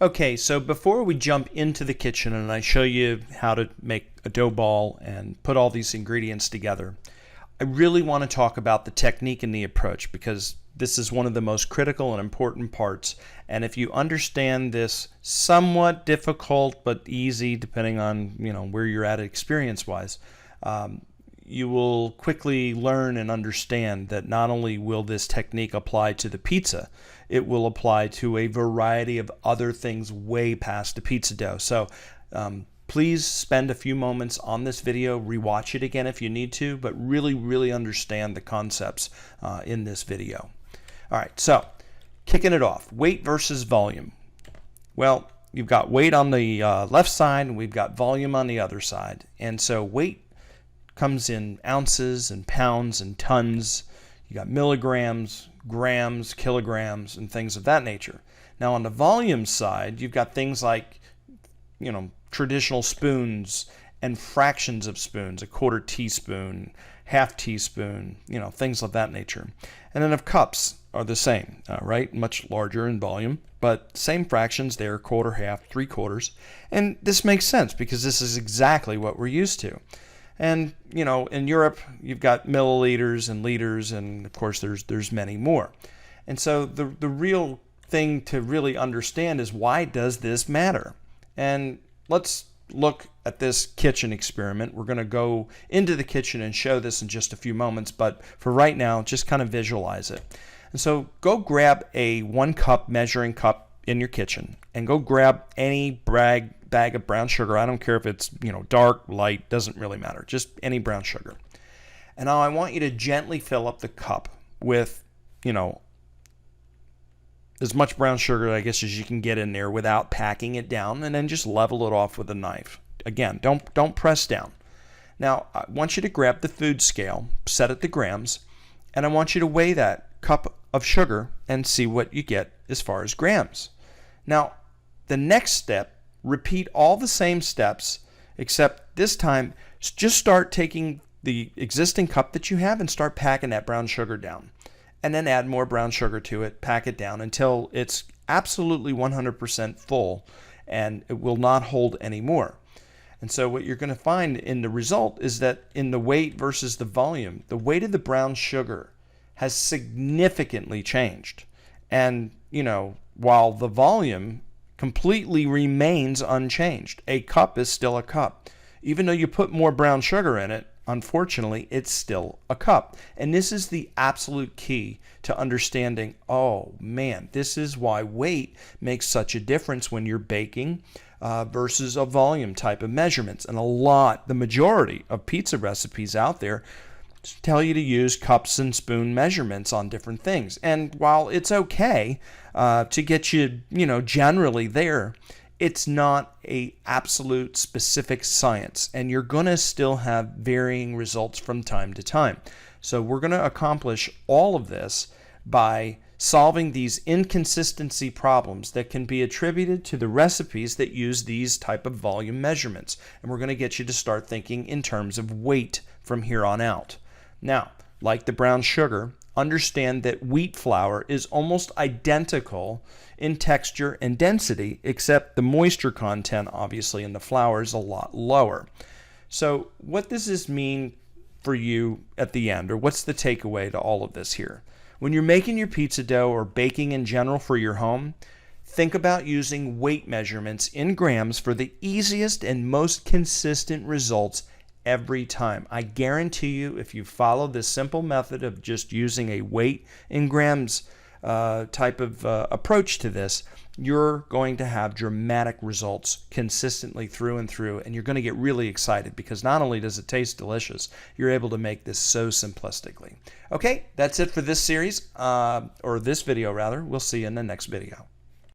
Okay, so before we jump into the kitchen and I show you how to make a dough ball and put all these ingredients together, I really want to talk about the technique and the approach, because this is one of the most critical and important parts. And if you understand this somewhat difficult but easy, depending on where you're at experience-wise, you will quickly learn and understand that not only will this technique apply to the pizza, it will apply to a variety of other things way past the pizza dough. So please spend a few moments on this video, rewatch it again if you need to, but really understand the concepts in this video. All right, so kicking it off, weight versus volume. Well, you've got weight on the left side and we've got volume on the other side. And so weight comes in ounces and pounds and tons. You got milligrams, grams, kilograms, and things of that nature. Now on the volume side, you've got things like, traditional spoons and fractions of spoons, a quarter teaspoon, half teaspoon, things of that nature. And then of cups are the same, right? Much larger in volume, but same fractions there, quarter, half, 3/4. And this makes sense because this is exactly what we're used to. And, in Europe, you've got milliliters and liters, and of course there's many more. And so the real thing to really understand is, why does this matter? And let's look at this kitchen experiment. We're going to go into the kitchen and show this in just a few moments, but for right now, just kind of visualize it. And so go grab a 1 cup measuring cup in your kitchen and go grab any bag of brown sugar. I don't care if it's dark, light, doesn't really matter, just any brown sugar. And now I want you to gently fill up the cup with as much brown sugar, I guess, as you can get in there without packing it down, and then just level it off with a knife. Again, don't press down. Now I want you to grab the food scale, set it to grams, and I want you to weigh that cup of sugar and see what you get as far as grams. Now the next step, repeat all the same steps, except this time just start taking the existing cup that you have and start packing that brown sugar down. And then add more brown sugar to it, pack it down until it's absolutely 100% full and it will not hold any more. And so what you're going to find in the result is that in the weight versus the volume, the weight of the brown sugar has significantly changed. And, while the volume completely remains unchanged. A cup is still a cup. Even though you put more brown sugar in it, unfortunately, it's still a cup. And this is the absolute key to understanding, oh man, this is why weight makes such a difference when you're baking versus a volume type of measurements. And the majority of pizza recipes out there tell you to use cups and spoon measurements on different things. And while it's okay to get you, generally there, it's not a absolute specific science, and you're going to still have varying results from time to time. So we're going to accomplish all of this by solving these inconsistency problems that can be attributed to the recipes that use these type of volume measurements. And we're going to get you to start thinking in terms of weight from here on out. Now, like the brown sugar, understand that wheat flour is almost identical in texture and density, except the moisture content, obviously, in the flour is a lot lower. So what does this mean for you at the end, or what's the takeaway to all of this here? When you're making your pizza dough or baking in general for your home, think about using weight measurements in grams for the easiest and most consistent results every time. I guarantee you, if you follow this simple method of just using a weight in grams type of approach to this, you're going to have dramatic results consistently through and through, and you're going to get really excited because not only does it taste delicious, you're able to make this so simplistically. Okay, that's it for this series, or this video rather. We'll see you in the next video.